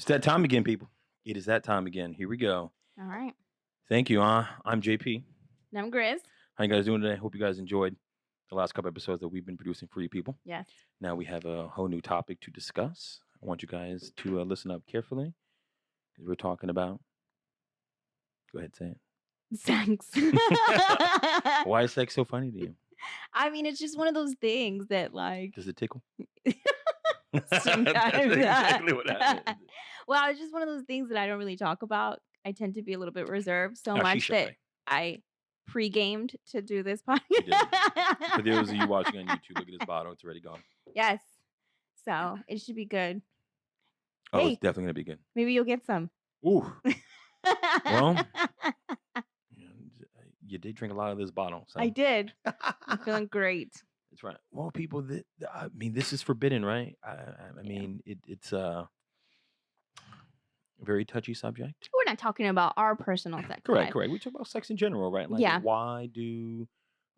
It's that time again, people. It is that time again. Here we go. All right. Thank you. I'm JP. And I'm Grizz. How you guys doing today? Hope you guys enjoyed the last couple episodes that we've been producing for you people. Yes. Now we have a whole new topic to discuss. I want you guys to listen up carefully because we're talking about. Go ahead, say it. Sex. Why is sex so funny to you? I mean, it's just one of those things that, like, Does it tickle? sometimes. That's exactly what happens. Well, it's just one of those things that I don't really talk about. I tend to be a little bit reserved, so Oh, she's much that shy. I pre-gamed to do this She did. podcast. For those of you watching on YouTube, look at this bottle. It's already gone. Yes. So it should be good. Oh, Hey. it's definitely going to be good. Maybe you'll get some. Ooh. Well, you did drink a lot of this bottle. So. I did. I'm feeling great. That's right. Well, people, I mean, this is forbidden, right? I mean, it's a very touchy subject. We're not talking about our personal sex Correct. life. We talk about sex in general, right? Like, Yeah. why do,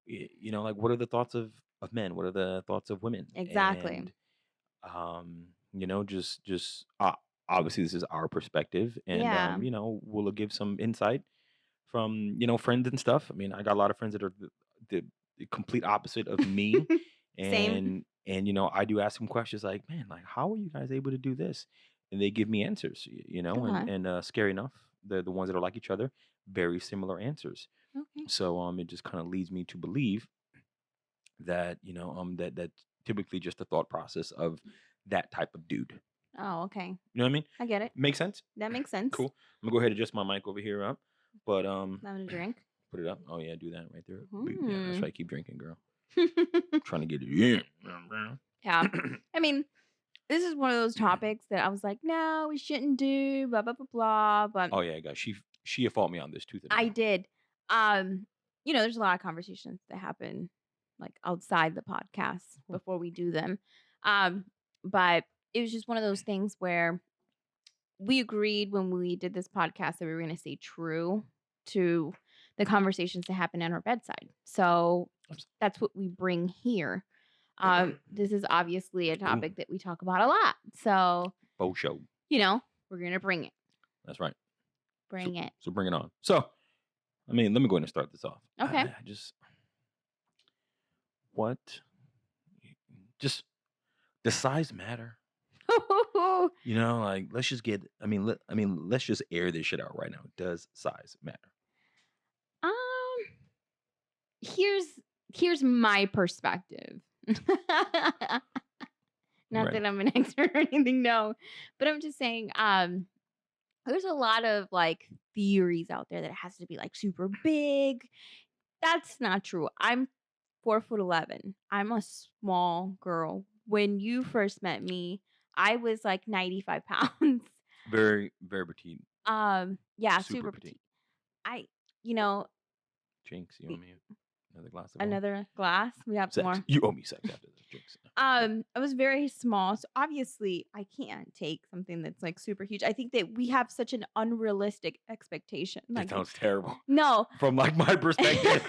like, what are the thoughts of men? What are the thoughts of women? Exactly. And, just obviously this is our perspective, and Yeah. we'll give some insight from friends and stuff. I mean, I got a lot of friends that are the complete opposite of me. Same. And I do ask them questions like, man, like, how are you guys able to do this? And they give me answers, Okay. and scary enough, the ones that are like each other, very similar answers. Okay. So it just kind of leads me to believe that that typically just the thought process of that type of dude. Oh, okay. You know what I mean? I get it. Make sense? That makes sense. Cool. I'm gonna go ahead and adjust my mic over here up. But Having a drink. put it up. Oh yeah, do that right there. Yeah, that's right. Keep drinking, girl. Trying to get it in. Yeah. I mean, this is one of those topics that I was like, no, we shouldn't do, blah, blah, blah, blah. But Oh yeah, guys. She fought me on this tooth. I did. There's a lot of conversations that happen like outside the podcast before we do them. But it was just one of those things where we agreed when we did this podcast that we were going to stay true to the conversations that happen at our bedside. So that's what we bring here. This is obviously a topic that we talk about a lot. So, Faux show. We're going to bring it. That's right. Bring it. So bring it on. So, I mean, let me go ahead and start this off. Okay. Does size matter? Like, let's just let's just air this shit out right now. Does size matter? Here's my perspective. Not that I'm an expert or anything, no. But I'm just saying, there's a lot of like theories out there that it has to be like super big. That's not true. I'm 4'11". I'm a small girl. When you first met me, I was like 95 pounds. Very, very petite. Yeah, super petite. Jinx, you owe me another glass of another glass. We have sex. more. You owe me sex after this, Jinx. I was very small, so obviously I can't take something that's like super huge. I think that we have such an unrealistic expectation. That sounds terrible. No. From like my perspective.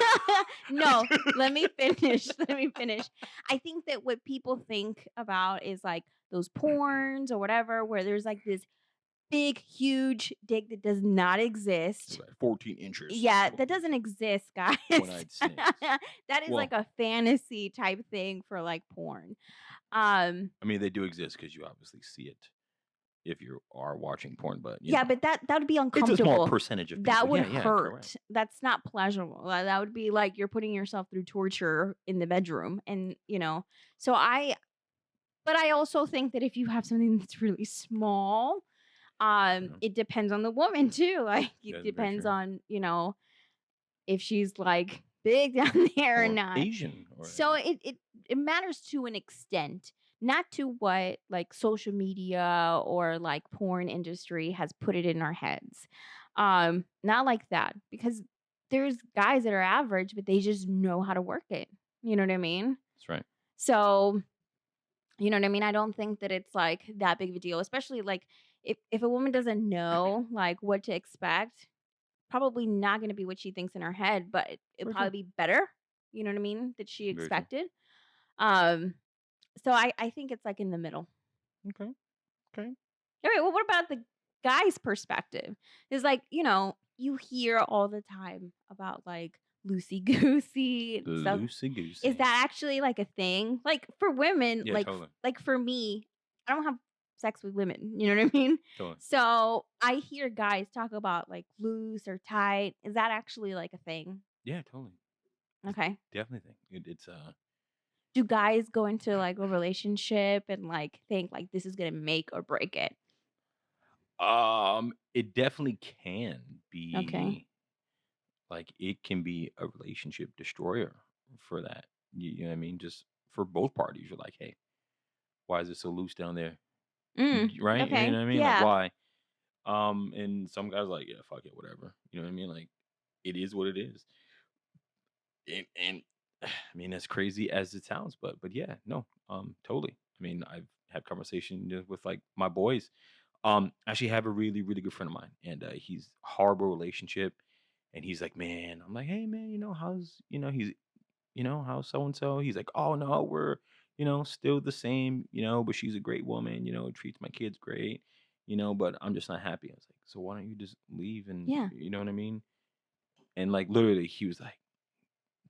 No, let me finish. I think that what people think about is like those porns or whatever, where there's like this big, huge dick that does not exist. Right, 14 inches. Yeah, that doesn't exist, guys. One-eyed snakes. That is like a fantasy type thing for like porn. I mean, they do exist because you obviously see it if you are watching porn, but but that would be uncomfortable. It's a small percentage of people. That would hurt. Correct. That's not pleasurable. That would be like you're putting yourself through torture in the bedroom, and So but I also think that if you have something that's really small, it depends on the woman too. Like it depends on if she's like big down there or not. Asian. So it matters to an extent. Not to what like social media or like porn industry has put it in our heads. Not like that, because there's guys that are average, but they just know how to work it. You know what I mean? That's right. So, you know what I mean? I don't think that it's like that big of a deal, especially like if a woman doesn't know like what to expect, probably not going to be what she thinks in her head, but it'll probably be better. You know what I mean? That she expected. So I think it's like in the middle. Okay. All right, well, what about the guy's perspective? It's like, you hear all the time about like loosey goosey and stuff. Loosey Is goosey. that actually like a thing? Like for women, Yeah, totally. like for me, I don't have sex with women. You know what I mean? Totally. So I hear guys talk about like loose or tight. Is that actually like a thing? Yeah, totally. It's Okay. definitely a thing. It's Do guys go into like a relationship and like think like this is gonna make or break it? it definitely can Okay. be like it can be a relationship destroyer for that. You know what I mean? Just for both parties. You're like, hey, why is it so loose down there? Right? You know Okay. what I mean? Like Yeah. why? And some guys like, yeah, fuck it, whatever. You know what I mean? Like it is what it is. And I mean, as crazy as it sounds, but yeah, no, totally. I mean, I've had conversation with like my boys. Actually have a really, really good friend of mine, and he's horrible relationship, and he's like, man, I'm like, hey man, how's he's how's so and so? He's like, oh no, we're still the same, but she's a great woman, treats my kids great, but I'm just not happy. I was like, so why don't you just leave and Yeah. you know what I mean? And like literally, he was like,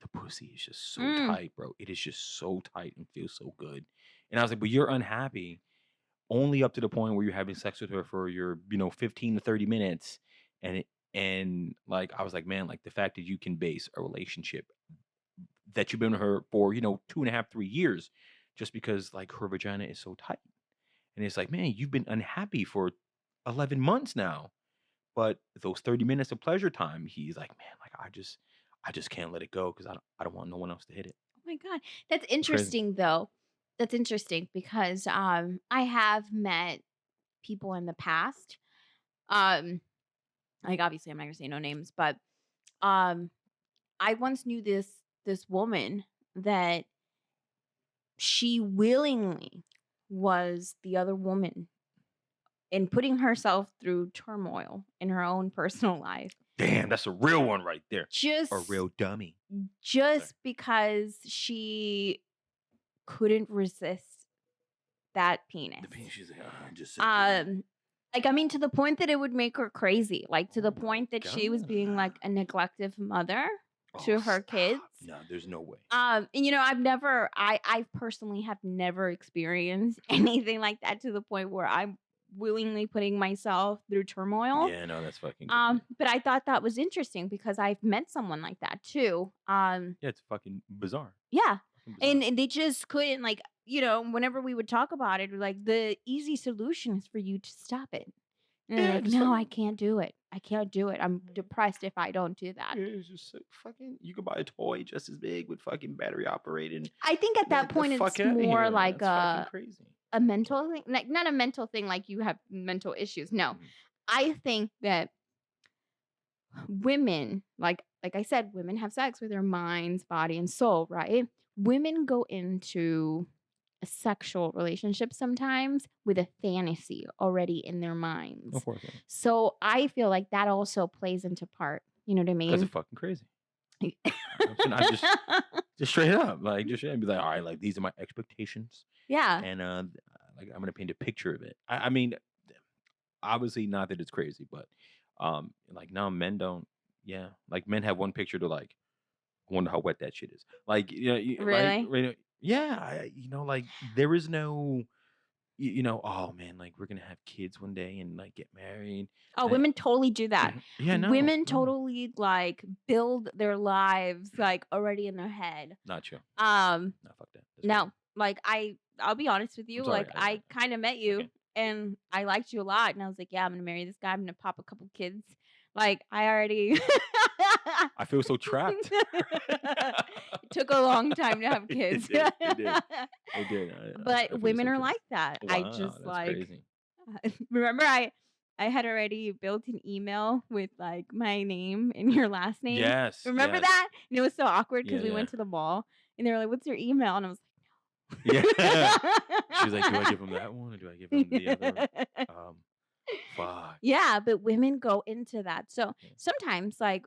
the pussy is just so Mm. tight, bro. It is just so tight and feels so good. And I was like, but you're unhappy only up to the point where you're having sex with her for your, 15 to 30 minutes. And like I was like, man, like the fact that you can base a relationship that you've been with her for, 2.5, 3 years, just because like her vagina is so tight. And it's like, man, you've been unhappy for 11 months now. But those 30 minutes of pleasure time, he's like, man, like I just can't let it go because I don't want no one else to hit it. Oh my god. That's It's crazy. interesting though. That's interesting because I have met people in the past. Um like obviously I'm not going to say no names, but um I once knew this woman that she willingly was the other woman and putting herself through turmoil in her own personal life Damn, that's a real one right there. A just real dummy. Sorry. because she couldn't resist that penis. The penis, she's like, just so good. Um, like, I mean, to the point that it would make her crazy, like, to Oh the my point that she was god. being, like, a neglective mother Oh, to her kids. stop. No, there's no way. And, I personally have never experienced anything like that to the point where I'm willingly putting myself through turmoil. Yeah, no, that's fucking crazy. But I thought that was interesting because I've met someone like that too. Yeah, it's fucking bizarre. Yeah. Fucking bizarre. And they just couldn't like, whenever we would talk about it, we're like the easy solution is for you to stop it. And they're Yeah, like, just "No, I fucking. can't do it. I can't do it. I'm depressed if I don't do that." Yeah, it's just like fucking. You could buy a toy just as big with fucking battery operated. I think at that Get the point fuck it's out of more here, man. like That's fucking crazy. a mental thing, like not a mental thing like you have mental issues. No. Mhm. I think that women, like I said, women have sex with their minds, body, and soul, right? Women go into a sexual relationship sometimes with a fantasy already in their minds. Unfortunately, So I feel like that also plays into part. You know what I because mean? it's fucking crazy. I'm saying, I just straight up, like, just straight up be like, all right, like these are my expectations, Yeah. and like I'm gonna paint a picture of it. I mean, obviously not that it's crazy, but like now men don't. Yeah, like men have one picture to like. I wonder how wet that shit is. Like, like, Really? yeah, like there is no, oh man, like we're gonna have kids one day and like get married. Oh, I, women totally do that. yeah, no, Women no, totally like build their lives like already in their head. not you. Um, No, fuck that. That's crazy. no, like I'll be honest with I'm you, sorry. like I kind of met you Okay. and I liked you a lot and I was like, yeah, I'm going to marry this guy. I'm going to pop a couple kids. Like I already I feel so trapped. It took a long time to have kids. It did. It did. It did. I But feel women so are trapped. like that. I Wow, just that's like crazy. remember I had already built an email with like my name and your last name. Yes, Remember yes. that? And it was so awkward Yeah, because we yeah. went to the mall and they were like, "What's your email?" And I was Yeah. She's like, do I give him like, that one or do I give him the other? Um, fuck. yeah, but women go into that. So Yeah. sometimes, like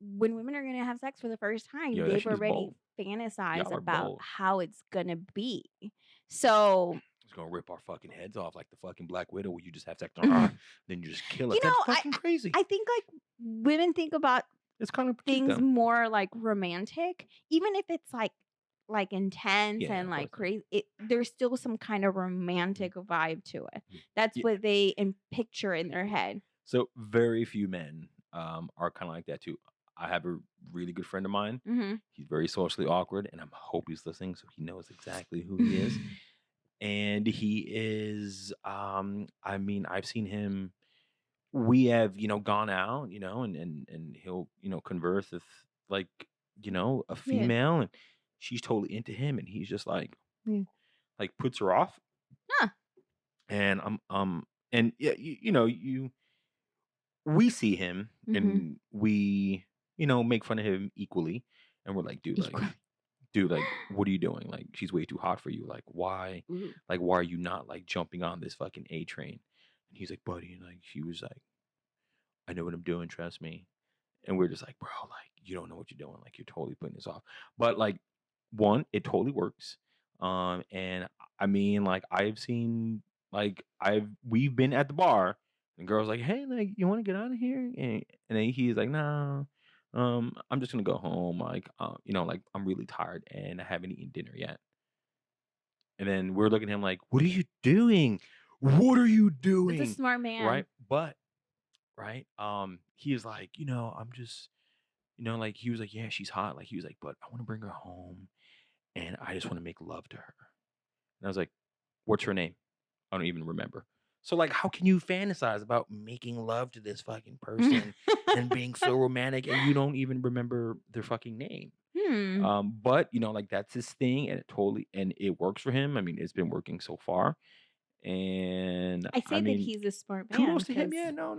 when women are gonna have sex for the first time, Yo, that they've shit is already bold. fantasized Y'all are about bold. how it's gonna be. So It's gonna rip our fucking heads off like the fucking Black Widow, where you just have sex on her, then you just kill us. You That's know, fucking crazy. I think like women think about It's kind of cute things though. more like romantic, even if it's like intense Yeah, and of like course. crazy. There's still some kind of romantic vibe to it. That's Yeah. what they picture in their head. So very few men are kind of like that too. I have a really good friend of mine. Mm-hmm. He's very socially awkward, and I hope he's listening so he knows exactly who he is. And he is, I mean, I've seen him. We have, gone out, and he'll, converse with like, a Yeah. female, and she's totally into him, and he's just Yeah. like puts her off, Huh. and and yeah, we see him Mm-hmm. and we, make fun of him equally, and we're like, dude, like, what are you doing? Like, she's way too hot for you. Like, why? Ooh. Like, why are you not like jumping on this fucking A train? And he's like, buddy, and like, she was like, I know what I'm doing, trust me. And we're just like, bro, like, you don't know what you're doing. Like, you're totally putting this off. But like, one, it totally works. And I mean, like, I've seen, like, we've been at the bar, and girls like, hey, like, you want to get out of here? And then he's like, no, I'm just gonna go home. Like, like, I'm really tired and I haven't eaten dinner yet. And then we're looking at him like, what are you doing? What are you That's a doing? smart man. Right? But right, he is like, I'm just, like, he was like, yeah, she's hot. Like, he was like, but I want to bring her home and I just want to make love to her. And I was like, what's her name? I don't even remember. So like, how can you fantasize about making love to this fucking person and being so romantic and you don't even remember their fucking name? But like, that's his thing, and it works for him. I mean, it's been working so far. And I I say that mean, he's a smart man. kudos to him. Yeah, no,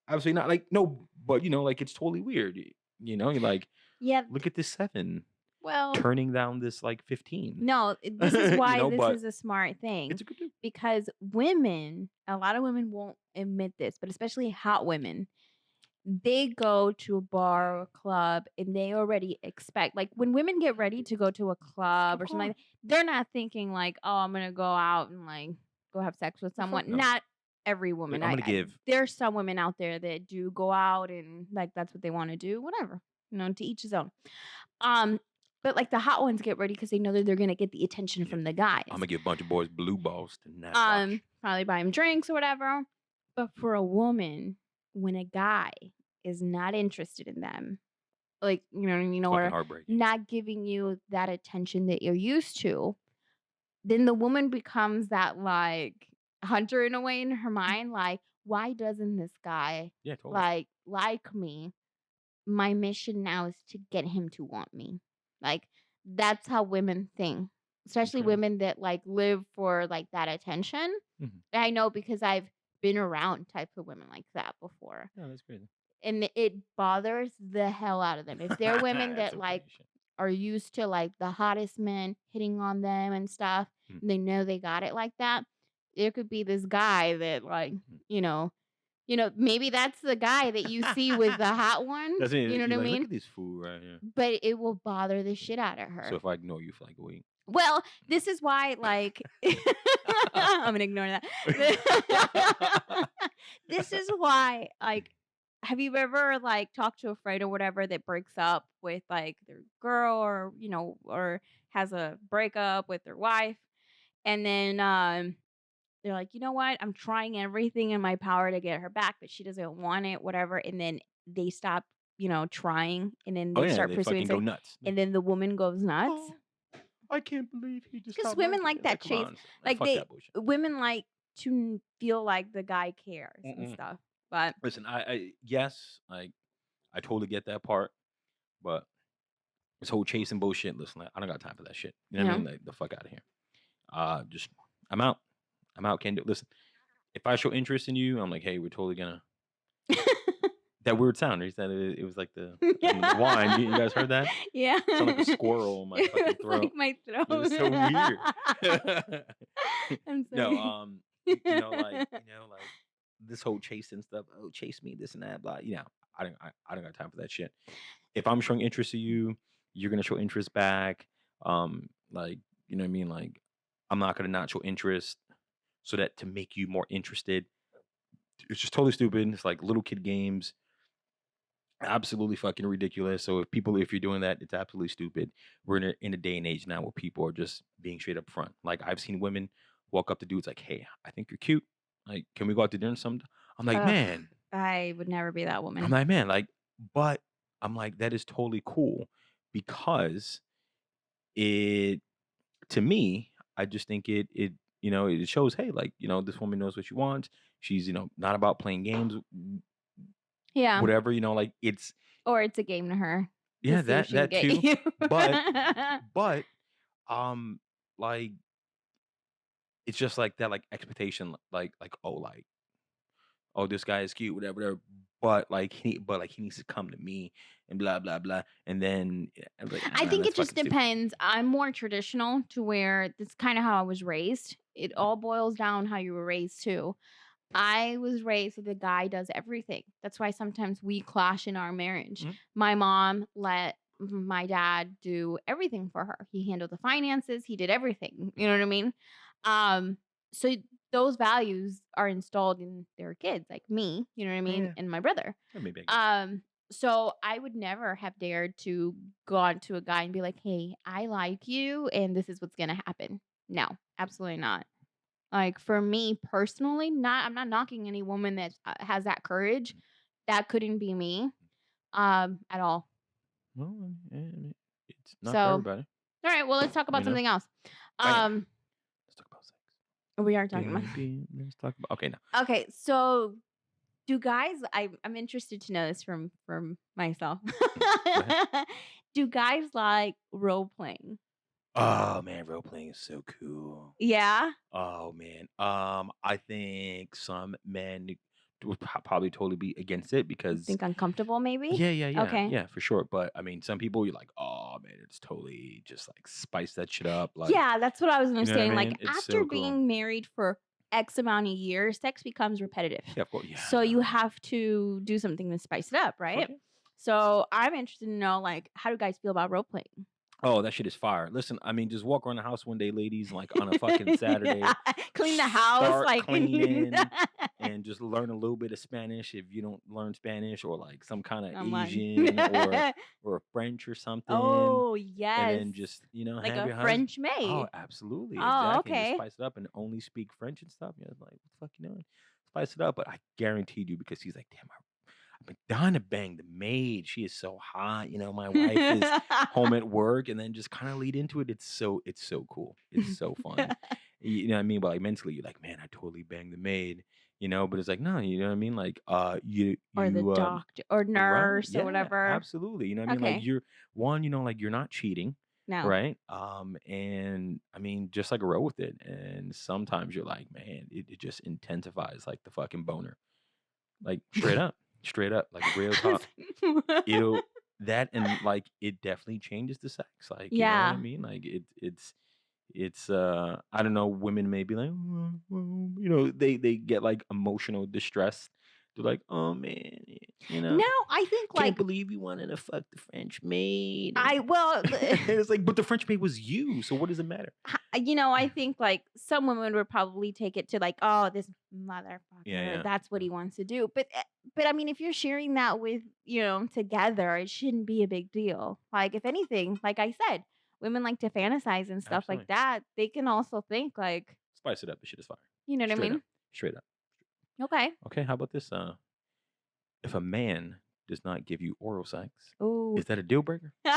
absolutely not. Like, no, but like, it's totally weird. You're like, Yeah. look at this 7 Well, turning down this like 15. no, this is why this But is a smart thing. it's a good dude. Because women, a lot of women won't admit this, but especially hot women, they go to a bar or a club and they already expect, like, when women get ready to go to a club Of or something like course. that, they're not thinking like, oh, I'm gonna go out and like go have sex with Well, fuck someone. no. Not every Like, woman. I'm gonna give. There's some women out there that do go out and like that's what they want to do. Whatever, to each his own. But like the hot ones get ready because they know that they're gonna get the attention Yeah, from the guys. I'm gonna give a bunch of boys blue balls tonight. Watch. Probably buy him drinks or whatever. But for a woman, when a guy is not interested in them, like, you know what I mean, Fucking or heartbreaking. not giving you that attention that you're used to, then the woman becomes that like hunter in a way in her mind. Like, why doesn't this guy Yeah, totally. like me? My mission now is to get him to want me. Like, that's how women think. Especially Okay. women that like live for like that attention. Mhm. I know because I've been around type of women like that before. Yeah, that's crazy. And it bothers the hell out of them. If they're women That's that so like funny shit. are used to like the hottest men hitting on them and stuff, Mm. and they know they got it like that, there could be this guy that like, maybe that's the guy that you see with the hot one. That's it. You know what I Like, look mean? at this fool right here. But it will bother the shit out of her. So if I ignore you for like a week. Well, this is why, like, I'm gonna ignore that. This is why, like, have you ever like talked to a friend or whatever that breaks up with like their girl or or has a breakup with their wife, and then they're like, you know what, I'm trying everything in my power to get her back, but she doesn't want it, whatever, and then they stop, trying, and then Oh they yeah, start they pursuing, fucking go nuts. and then the woman goes nuts. Oh, I can't believe he just Because stopped women liking like me. that Come chase, on, like fuck that bullshit. women like to feel like the guy cares and Mm-mm. stuff. But Listen, yes, like, I totally get that part, but this whole chasing bullshit. Listen, like, I don't got time for that shit. You know what I mean? Like, the fuck out of here. Just I'm out. I'm out. Can't do. Listen, if I show interest in you, I'm like, hey, we're totally gonna. That weird sound. He said it was like the wine. You guys heard that? Yeah, It sounded like a squirrel in my fucking it's throat. like my throat. It was so weird. I'm No, sorry. like this whole chasing stuff. Oh, chase me, this and that, blah. I don't got time for that shit. If I'm showing interest to you, you're gonna show interest back. Like, you know what I mean? Like, I'm not gonna not show interest. so that to make you more interested. It's just totally stupid. It's like little kid games, absolutely fucking ridiculous. So if you're doing that, it's absolutely stupid. We're in a day and age now where people are just being straight up front. Like I've seen women walk up to dudes like, "Hey, I think you're cute. Like, can we go out to dinner sometime?" I'm like, Ugh, man. I would never be that I'm woman. like, man, like, but I'm like, that is totally cool because it to me, I just think it shows, hey, like, this woman knows what she wants. She's, not about playing games, Yeah, whatever, like it's or it's a game to her to yeah, see if that she can that get too. you. But but um like it's just like that like expectation like oh this guy is cute whatever, but he needs to come to me and blah blah blah and then I was like I think that's it just fucking stupid. depends. I'm more traditional to where that's kind of how I was raised. It Mhm, all boils down how you were raised too. I was raised that the guy does everything. That's why sometimes we clash in our marriage. mhm. My mom let my dad do everything for her. He handled the finances, he did everything. You know what I mean? Um, so those values are installed in their kids, like me, you know what I mean, Yeah, and my brother. yeah, maybe I get it. Um, so I would never have dared to go on to a guy and be like, "Hey, I like you and this is what's gonna happen." No, absolutely not. Like, for me personally, I'm not knocking any woman that, has that courage. That couldn't be me, at all. Well, it's not for So, everybody, alright, well, let's talk you about know. something else. Bam. Um, Let's talk about sex. we are talking about Baby, let's talk about okay now. okay, so do guys I'm interested to know this from myself. Go ahead. Do guys like role playing? Oh man, role playing is so cool. Yeah? Oh man, I think some men would probably totally be against it because Think uncomfortable maybe? yeah, yeah, yeah, Okay. yeah, for sure. But I mean, some people you're like, oh man, it's totally just like spice that shit up, like Yeah, that's what I was you know what I understanding, like, mean? It's after so cool. being married for X amount of years, sex becomes repetitive. Yeah, of course. Yeah, I So you know. have to do something to spice it up, Fuck right? yeah. So I'm interested to know, like, how do guys feel about role playing? Oh, that shit is fire. Listen, I mean, just walk around the house one day, ladies, like on a fucking Saturday, Clean the house, start like cleaning and just learn a little bit of Spanish if you don't learn Spanish or like some kind of I'm lying. Asian or French or something. Oh, And yes. then just, Like have a your husband. French Oh, maid. absolutely. Oh, Exactly. And just okay. spice it up and only speak French and stuff. Like, what the fuck you doing? Spice it up. But I guarantee you, because he's like, damn, I've been dying to bang the maid. She is so hot. My wife is home at work and then just kind of lead into it. It's so cool. It's so fun. You know what I mean? But like mentally, you're like, man, I totally banged the maid, but it's like, no, you know what I mean? Like, Or the you doctor or right, nurse or yeah, whatever. absolutely. You know what I mean? Like Okay. you're one, like you're not cheating, No. right? And I mean, just like roll with it. And sometimes you're like, man, it just intensifies like the fucking boner. Like straight up, like real talk. It'll that and like it definitely changes the sex. Like, you know what I Yeah. mean? Like it's I don't know, women may be like, "Mm, mm," they get like emotional distress. They're like, oh man, No, I think, can't like, believe you wanted to fuck the French maid. I well, It's like, but the French maid was you, so what does it matter? I think, like, some women would probably take it to, like, "Oh, this Yeah, motherfucker, yeah. that's what he wants to do." But, I mean, if you're sharing that with, together, it shouldn't be a big deal. Like, if anything, like I said, women like to fantasize and stuff like Absolutely. that. They can also think, like, Spice it up. The shit is fire. you know what I Straight up. mean? Straight up. Okay. Okay, how about this? If a man does not give you oral sex, Ooh. is that a deal breaker? Um,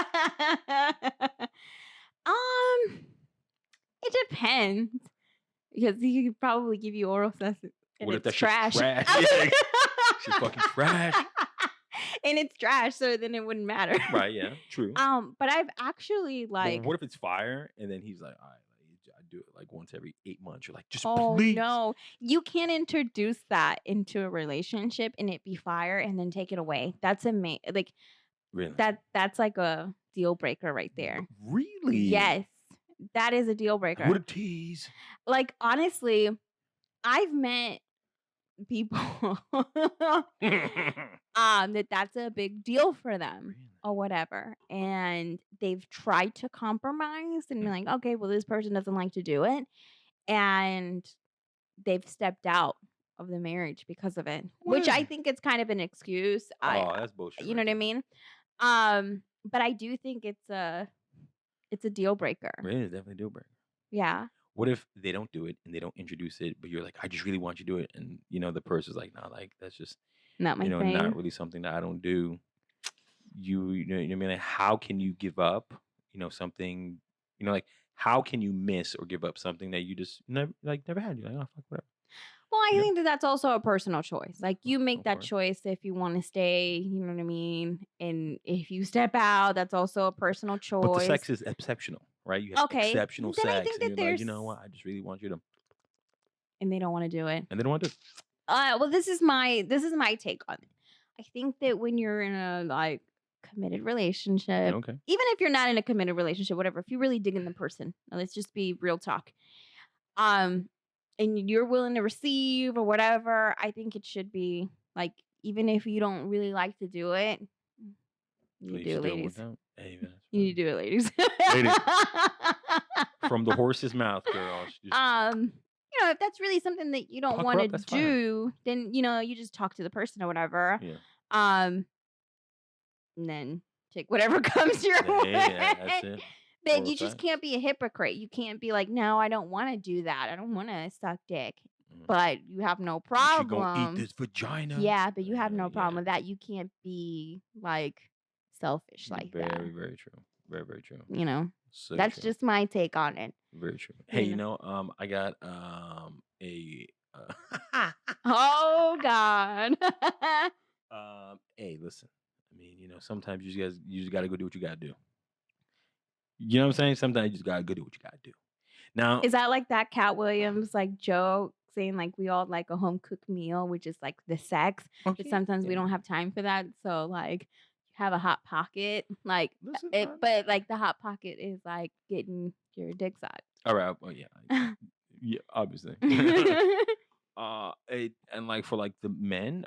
it depends because he could probably give you oral sex and What if it's that shit's trash. trash? Yeah, shit's fucking trash. And it's trash, so then it wouldn't matter. Right, yeah, true. But I've actually, But like, what if it's fire and then he's like, all right, like, I do it like once every 8 months. You're like, just oh, please. no. You can't introduce that into a relationship and it be fire and then take it away. That's like, Really? that's like a deal breaker right there. Really? Yes. That is a deal Like, what breaker. a tease. Like, honestly, I've met people Really? that's a big deal for them or whatever, and they've tried to compromise and be Mm, like, "Okay, well, this person doesn't like to do it," and they've stepped out of the marriage because of it, which I When? think it's kind of an excuse. Oh, that's bullshit You right know what I there. mean? But I do think it's a deal breaker. It is definitely a deal breaker. Yeah, What if they don't do it and they don't introduce it, but you're like, I just really want you to do it, and the person's like, nah, like that's just not my not thing. really something that I don't do. You know what I mean? Like, how can you give up, something, like how can you miss or give up something that you just never had? You're like, oh fuck, whatever. Well, I You know? think that that's also a personal choice. Like, you make Of that course. choice if you want to stay, you know what I mean? And if you step out, that's also a personal But the choice. sex is exceptional, right? You have Okay, exceptional then I sex, think and that you're like, there's you know what? I just really want you to, and they don't want to do it. and they don't want to. Well, this is my take on it. I think that when you're in a like committed relationship, Okay. even if you're not in a committed relationship, whatever, if you really dig in the person, now let's just be real talk. Um, and you're willing to receive or whatever, I think it should be like, even if you don't really like to do it, you Please do it, still want ladies. that. Hey, man, that's You fine. do it, ladies. Lady, from the horse's mouth, girl. Just um, if that's really something that you don't puck her want to up. That's fine. do, then you just talk to the person or whatever. Yeah. Um, and then take whatever comes your Hey, way. that's it. But Total you just facts. can't be a hypocrite. You can't be like, no, I don't want to do that. I don't want to suck dick. Mm. But you have no But you gonna eat problem. this vagina? Yeah, but you have no problem Yeah. with that. You can't be like selfish like that. Very, very true. Very, very true. You know, So that's true. just my take on it. Very true. Hey, You know. I got a Oh God. hey, listen. I mean, sometimes you just gotta go do what you gotta do. You know what I'm saying? Sometimes you just gotta go do what you gotta do. Now, Is that like that Cat Williams like joke saying like we all like a home cooked meal, which is like the sex, but okay, sometimes we yeah. don't have time for that. So like you have a hot pocket, like Listen, it, but like the hot pocket is like getting your dick sucked. all right. Well, yeah, yeah, obviously. And like for like the men,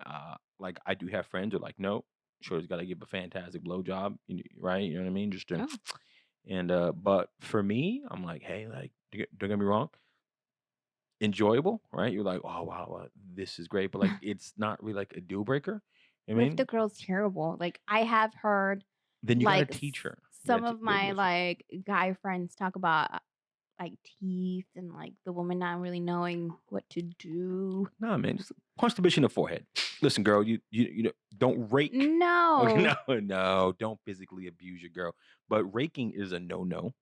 like I do have friends who are like, no, sure, got to give a fantastic blowjob, right? You know what I mean? Just to, Oh. and but for me, I'm like, hey, like, don't get me wrong, enjoyable, right? You're like, oh wow, this is great, but like, it's not really like a deal breaker. I What if the mean, girl's terrible? Like I have heard then you got to like teach her. You some got to of my listen. like guy friends talk about like teeth and like the woman not really knowing what to do. Nah, man, just punch the bitch in the forehead. Listen, girl, don't rake. Okay, No. no, don't physically abuse your girl. But raking is a no.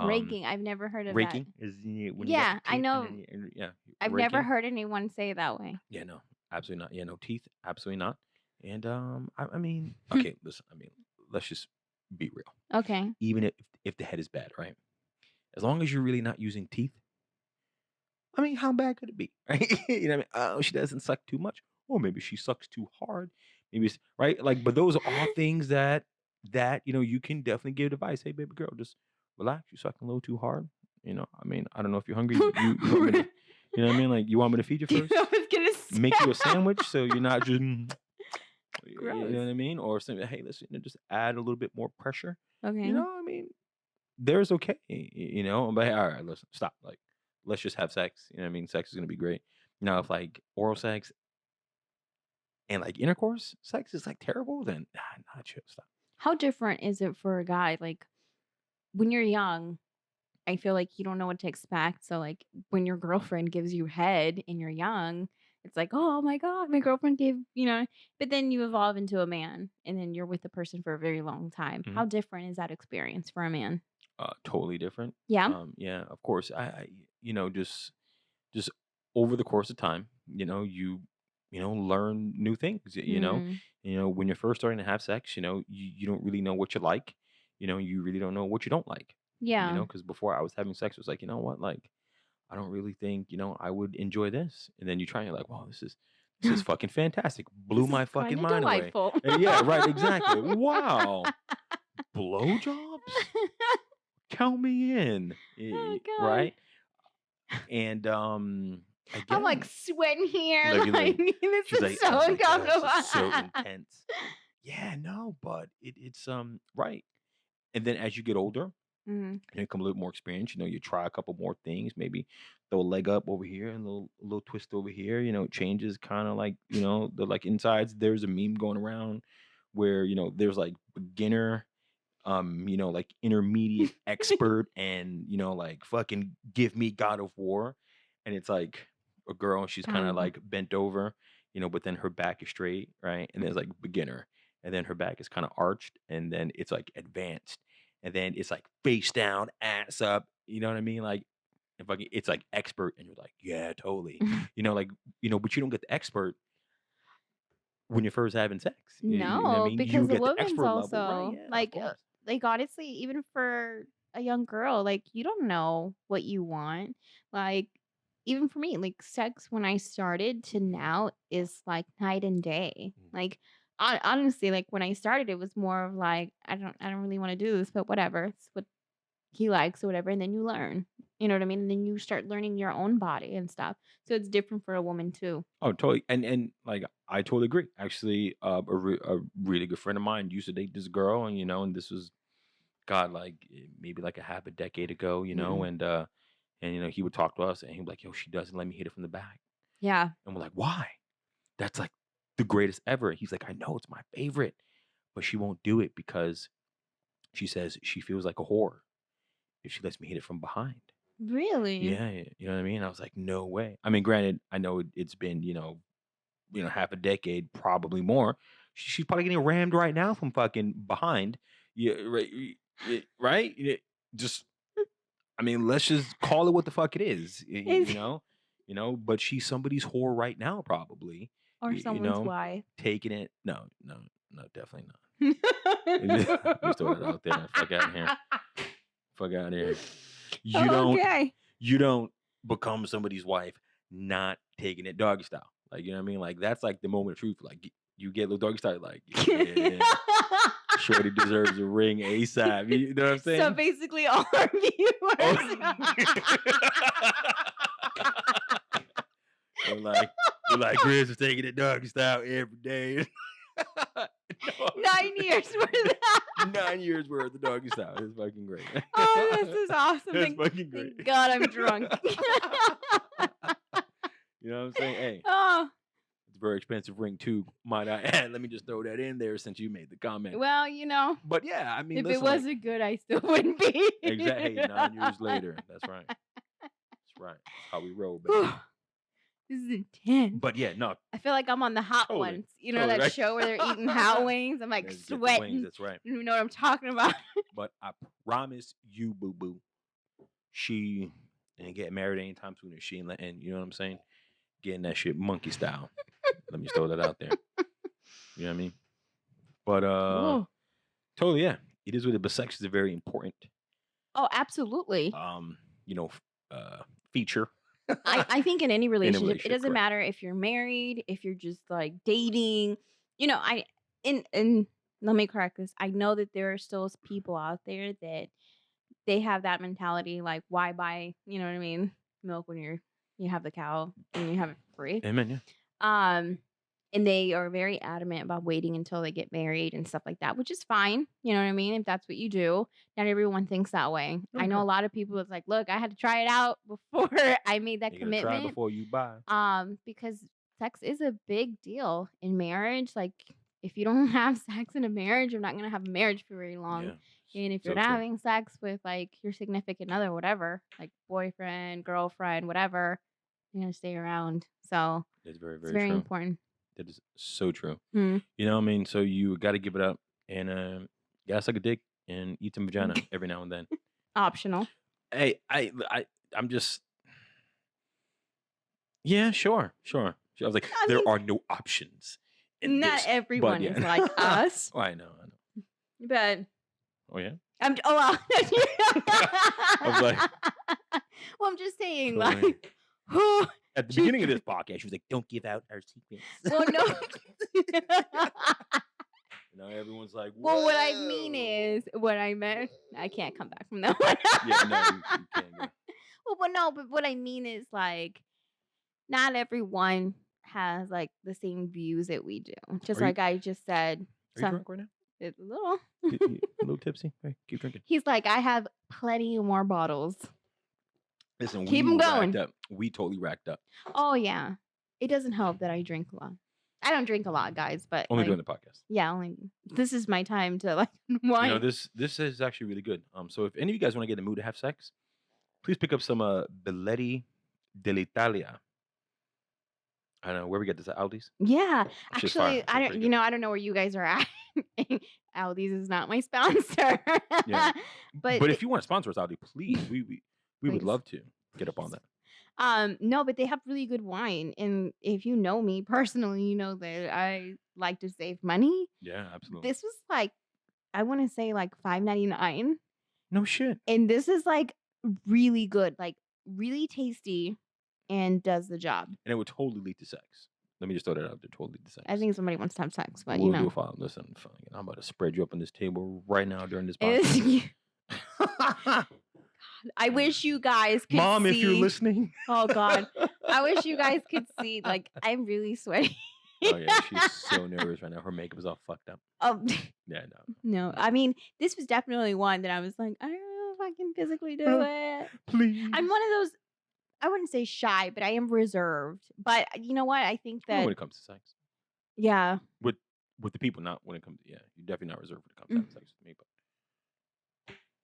Raking, I've never heard of that. Raking is when you got the Yeah, I teeth and know. then yeah, I've never raking. heard anyone say it that way. Yeah, no, absolutely not. Yeah, no teeth, absolutely not. And I mean, okay, listen. I mean, let's just be real. Okay. Even if the head is bad, right? As long as you're really not using teeth, I mean, how bad could it be? Right? You know what I mean? Oh, she doesn't suck too much. Or maybe she sucks too hard. Maybe it's right. Like, but those are all things that you can definitely give advice. Hey, baby girl, just relax. You sucking a little too hard. I mean, I don't know if you're hungry. You want me to, you know what I mean? Like, you want me to feed you first? I was gonna say. Make you a sandwich so you're not just, you Gross. know what I mean? Or something. Hey, listen, just add a little bit more pressure. Okay. I mean, there's okay. But hey, all right, listen, stop. Like, let's just have sex. You know what I mean? Sex is gonna be great. Now, if like oral sex and like intercourse sex is like terrible, then nah, chill, stop. How different is it for a guy? Like when you're young, I feel like you don't know what to expect. So like when your girlfriend gives you head and you're young, it's like, oh my God, my girlfriend gave. But then you evolve into a man and then you're with the person for a very long time. Mhm. How different is that experience for a man? Totally different. Yeah. Yeah, of course. Just over the course of time, learn new things. Mm, When you're first starting to have sex, you don't really know what you like. You really don't know what you don't like. yeah. Because before I was having sex, it was like, you know what, like I don't really think, I would enjoy this. And then you try and you're like, wow, this is fucking fantastic. Blew This is my fucking kind of mind away. delightful. Yeah, right, exactly. Wow. Blowjobs? Count me in. Oh God. Right? And I'm like again, sweating here. look at Like me. this She's is like, oh so my gosh, uncomfortable. it's so intense. Yeah, no, but it's right. And then as you get older, Mhm. You become a little more experienced. You try a couple more things, maybe throw a leg up over here and a little twist over here. It changes kind of like the like insides. There's a meme going around where there's like beginner, like intermediate, expert, and like fucking give me God of War, and it's like a girl and she's kind of Oh. like bent over, but then her back is straight, right? And there's like beginner, and then her back is kind of arched, and then it's like advanced, and then it's like face down, ass up. You know what I mean? Like, and fucking, it's like expert, and you're like, yeah, totally. Like, but you don't get the expert when you're first having sex. You know what I No, mean? You because the get the woman's expert level, right? also Yeah, of course. like honestly, even for a young girl, like you don't know what you want. Like even for me, like sex when I started to now is like night and day. Mm. Like honestly, like when I started, it was more of like I don't really want to do this, but whatever, it's what he likes or whatever, and then you learn. You know what I mean? And then you start learning your own body and stuff. So it's different for a woman too. Oh, totally. And like I totally agree. Actually, a really good friend of mine used to date this girl, and this was God, like maybe like a half a decade ago, Mm. and he would talk to us, and he'd be like, "Yo, she doesn't let me hit it from the back," Yeah. and we're like, "Why? That's like the greatest ever." He's like, "I know it's my favorite, but she won't do it because she says she feels like a whore if she lets me hit it from behind." Really? Yeah, you know what I mean? I was like, "No way." I mean, granted, I know it's been half a decade, probably more. She's probably getting rammed right now from fucking behind. Yeah, right, right. Just, I mean, let's just call it what the fuck it is. Is But she's somebody's whore right now, probably. or someone's wife. Taking it. No, no, no, definitely not. Just throw that out there. Fuck out of here. Fuck out of here. You don't. Okay. You don't become somebody's wife not taking it doggy style. Like, you know what I mean? Like, that's like the moment of truth. Like, you get a little doggy style, like, yeah, Shorty deserves a ring ASAP. You know what I'm So saying? basically all our viewers. We're like, Chris is taking it doggy style every day. No. 9 years worth. 9 years worth of doggy style. It's fucking great. Oh, this is awesome. It's fucking great. Thank God I'm drunk. You know what I'm saying? Hey, Oh, it's a very expensive ring too, might I add. Let me just throw that in there since you made the comment. well, But yeah, I mean, if listen, it wasn't good, I still wouldn't be. exactly. Hey, 9 years later. That's right. That's right. That's how we roll, baby. This is intense. But yeah, no, I feel like I'm on the Hot Totally, Ones. You know totally, that right? show where they're eating hot wings? I'm like let's get the sweating. wings. That's right. You don't even know what I'm talking about. But I promise you, boo boo, she ain't getting married anytime soon. She ain't letting, you know what I'm saying? Getting that shit monkey style. Let me throw that out there. You know what I mean? But Ooh. totally, yeah. It is what it, but sex is a very important Oh, absolutely. feature. I think in any relationship, it relationship, doesn't correct. matter if you're married, if you're just like dating. And let me correct this. I know that there are still people out there that they have that mentality, like why buy, you know what I mean, milk when you have the cow and you have it for free. Amen, yeah. And they are very adamant about waiting until they get married and stuff like that, which is fine. You know what I mean? If that's what you do, not everyone thinks that way. I know a lot of people. It's like, look, I had to try it out before I made that You gotta try commitment. before you buy. Because sex is a big deal in marriage. Like, if you don't have sex in a marriage, you're not gonna have a marriage for very long. Yeah. And if you're So not true. having sex with like your significant other, whatever, like boyfriend, girlfriend, whatever, you're gonna stay around. So It's very, it's very very true. important. That is so true. Hmm. You know what I mean? So you got to give it up and you gotta suck a dick and eat some vagina every now and then. Optional. Hey, I'm just, yeah, sure. I was like, I there mean, are no options in not this. everyone yeah. is like us, Oh, I know. but Oh yeah. I'm. Oh, well. I was like, well, I'm just saying, totally. like, who? At the beginning of this podcast, she was like, "Don't give out our secrets." Well, no. Everyone's like, Well, what I mean is, what I meant. I can't come back from that one. yeah, no, you can't go. But what I mean is, like, not everyone has like the same views that we do. Just Are you- like I just said. Are you drunk right now? It's a little. A little tipsy. Hey, keep drinking. He's like, I have plenty more bottles. Listen, Keep we 'em racked going. up. We totally racked up. Oh yeah, it doesn't help that I drink a lot. I don't drink a lot, guys, but Only like, during the podcast. yeah, only this is my time to like You know, unwind. this is actually really good. So if any of you guys want to get in the mood to have sex, please pick up some Belletti dell'Italia. I don't know where we get this at Aldi's. Yeah, That shit's fire. actually, That I shit's don't. pretty You good. know, I don't know where you guys are at. Aldi's is not my sponsor. Yeah. but But if you want to sponsor us, Aldi, please, we would Please. love to get up on that. No, but they have really good wine, and if you know me personally, you know that I like to save money. Yeah, absolutely. This was like, I want to say like $5.99, No shit. and this is like really good, like really tasty, and does the job. And it would totally lead to sex. Let me just throw that out there. Totally lead to sex. I think somebody wants to have sex, but we'll you do a know, file. Listen, fine. I'm about to spread you up on this table right now during this podcast. I wish you guys could Mom, see. if you're listening. Oh God, I wish you guys could see. Like, I'm really sweaty. Oh yeah, she's so nervous right now. Her makeup is all fucked up. Oh Yeah, no. no, I mean, this was definitely one that I was like, I don't know if I can physically do it. Please. I'm one of those. I wouldn't say shy, but I am reserved. But you know what? I think Well, that when it comes to sex. yeah, With the people, not when it comes to, yeah. You're definitely not reserved when it comes to having sex with me, but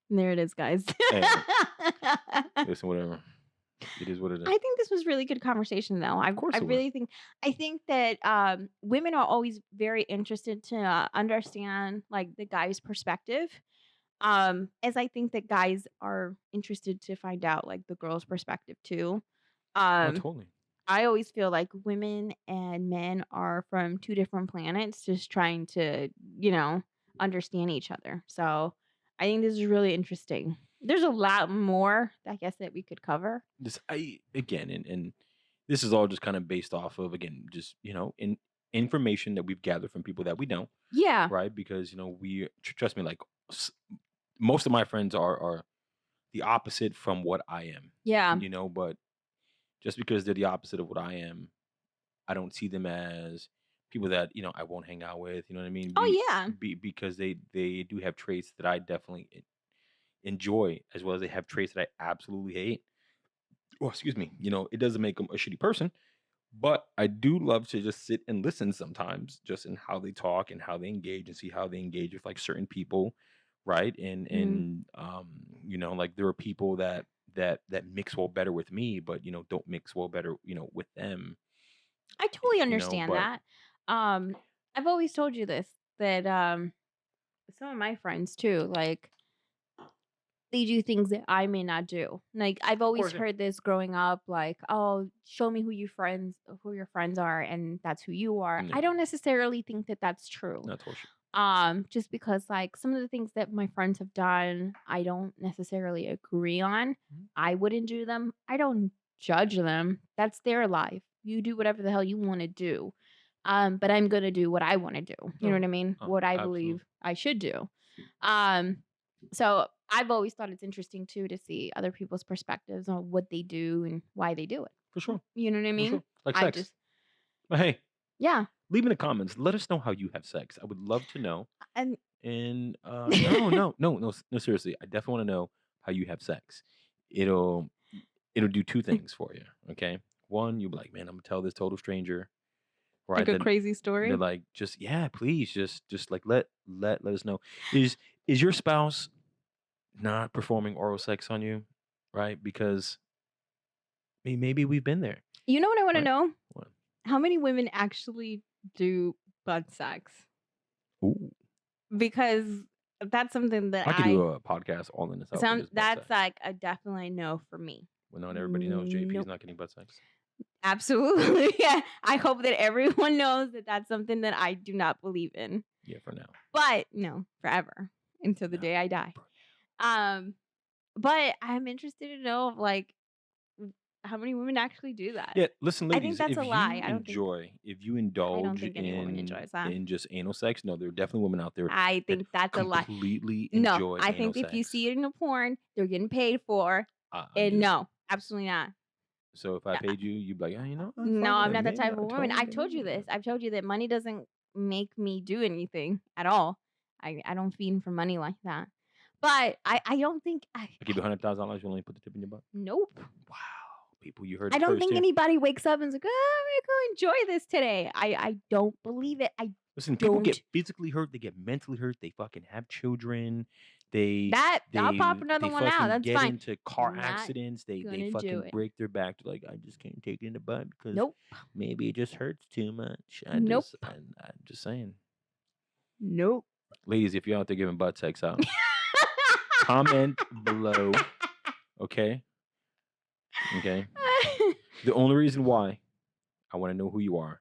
there it is, guys. Hey. Listen, whatever. It is what it is. I think this was really good conversation, though. Of course I it was. really think. I think that women are always very interested to understand like the guy's perspective. As I think that guys are interested to find out like the girl's perspective too. Oh, Um, totally. I always feel like women and men are from two different planets, just trying to, you know, understand each other. So I think this is really interesting. There's a lot more, I guess, that we could cover. This again, and this is all just kind of based off of, again, just in information that we've gathered from people that we know, Yeah. right? Because we trust me, like most of my friends are the opposite from what I am. Yeah. But just because they're the opposite of what I am, I don't see them as people that I won't hang out with. You know what I mean? Oh yeah. Because they do have traits that I definitely enjoy, as well as they have traits that I absolutely hate. Oh, excuse me. It doesn't make them a shitty person, but I do love to just sit and listen sometimes, just in how they talk and how they engage, and see how they engage with like certain people, right? And like there are people that mix well better with me, but don't mix well better with them. I totally understand but that. I've always told you this, that some of my friends too, like they do things that I may not do. Like I've always course, yeah. heard this growing up, like, oh, show me who your friends are, and that's who you are. Yeah. I don't necessarily think that that's true. That's horseshit. Just because like some of the things that my friends have done, I don't necessarily agree on. Mhm. I wouldn't do them. I don't judge them. That's their life. You do whatever the hell you want to do. But I'm gonna do what I want to do. You know what I mean? What I believe I should do. So I've always thought it's interesting too to see other people's perspectives on what they do and why they do it. For sure. You know what I For mean? sure. Like I sex. just But hey, yeah. leave in the comments. Let us know how you have sex. I would love to know. And No, seriously. I definitely want to know how you have sex. It'll do two things for you. Okay. One, you'll be like, man, I'm gonna tell this total stranger. Right. like a crazy story. They're like, just please, just like let us know. Is your spouse not performing oral sex on you? Right? Because maybe we've been there. You know what I want Right. to know? What? How many women actually do butt sex? Ooh. Because that's something that I could do a podcast all in itself. with just butt that's sex. like a definitely no for me. Well, not everybody knows JP's Nope. not getting butt sex. Absolutely. Yeah. I hope that everyone knows that that's something that I do not believe in. Yeah, for now. But no, forever until the day I die. But I'm interested to know like how many women actually do that. Yeah, listen, I think ladies. that's If a lie. if you indulge think any woman enjoys that. in just anal sex, no, there are definitely women out there. I think that's a lie. Completely No, enjoy I anal think sex. if you see it in a porn, they're getting paid for. And no, absolutely not. So if I paid you, you'd be like, No, I'm not that maybe type I'll of woman. totally I've told you do it. this. I've told you that money doesn't make me do anything at all. I don't fiend for money like that. But I don't think I give you $100,000. You only put the tip in your butt. nope. Wow, people, you heard I it don't first think here. anybody wakes up and's like, "Oh, I'm gonna go enjoy this today." I don't believe it. I Listen, people get don't. physically hurt. They get mentally hurt. They fucking have children. They I'll pop they another they one out. fucking That's get fine. into car Not accidents. They gonna do fucking it. break their back. They're like, I just can't take it in the butt because Nope. maybe it just hurts too much. Nope. I'm just saying. Nope. Ladies, if you're out there giving butt sex out, comment below. Okay. Okay. The only reason why I want to know who you are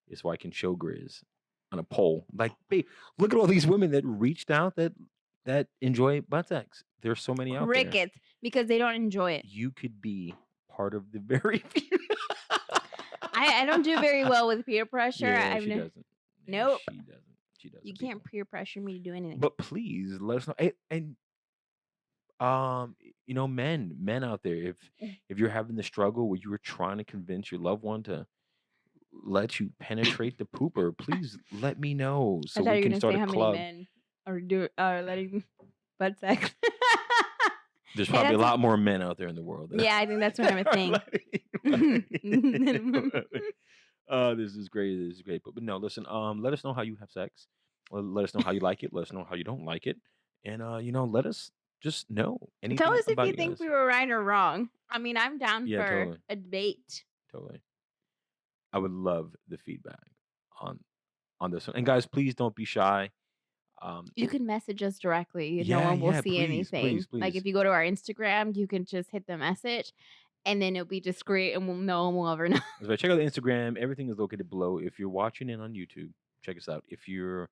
is so I can show Grizz on a poll. Like, babe, look at all these women that reached out that enjoy butt sex. There's so many out there. Crickets, because they don't enjoy it. You could be part of the very few. I don't do very well with peer pressure. Yeah, she doesn't. Nope. She doesn't. She doesn't. You can't peer pressure me to do anything. But please let us know. And you know, men out there, if you're having the struggle where you were trying to convince your loved one to let you penetrate the pooper, please let me know so I thought we you were can gonna start say a how club. many men are letting butt sex. There's probably a lot more men out there in the world. Yeah, I think that's what I'm saying. This is great. This is great. But no, listen. Let us know how you have sex. Let us know how you like it. Let us know how you don't like it. And you know, let us just know anything Tell us if about you think guys. we were right or wrong. I mean, I'm down for totally. a debate. Totally. I would love the feedback on this one. And guys, please don't be shy. You can message us directly. Yeah, No one will yeah, see please, anything. please, Like please. if you go to our Instagram, you can just hit the message, and then it'll be discreet, and no one will ever know. So check out the Instagram. Everything is located below. If you're watching it on YouTube, check us out. If you're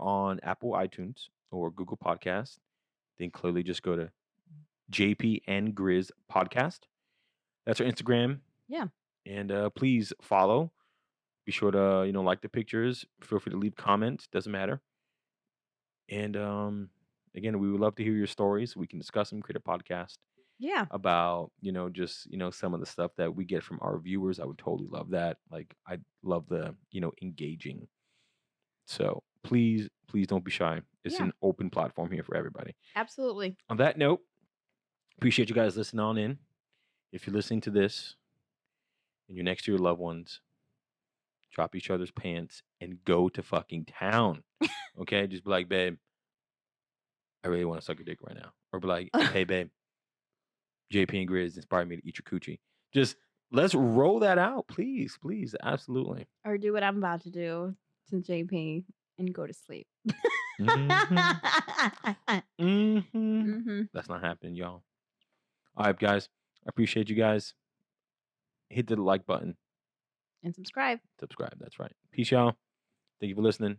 on Apple iTunes or Google Podcast, then clearly just go to JP and Grizz Podcast. That's our Instagram. Yeah. And please follow. Be sure to like the pictures. Feel free to leave comments. Doesn't matter. And again, we would love to hear your stories. We can discuss them. Create a podcast. Yeah. About just some of the stuff that we get from our viewers. I would totally love that. Like I love the engaging. So please don't be shy. It's an open platform here for everybody. Absolutely. On that note, appreciate you guys listening on in. If you're listening to this and you're next to your loved ones, drop each other's pants and go to fucking town. Okay, just be like, babe, I really want to suck your dick right now. Or be like, hey babe, JP and Grizz inspired me to eat your coochie. Just let's roll that out, please, please, absolutely. Or do what I'm about to do to JP and go to sleep. That's not happening, y'all. All right, guys. I appreciate you guys. Hit the like button. And subscribe. Subscribe. That's right. Peace, y'all. Thank you for listening.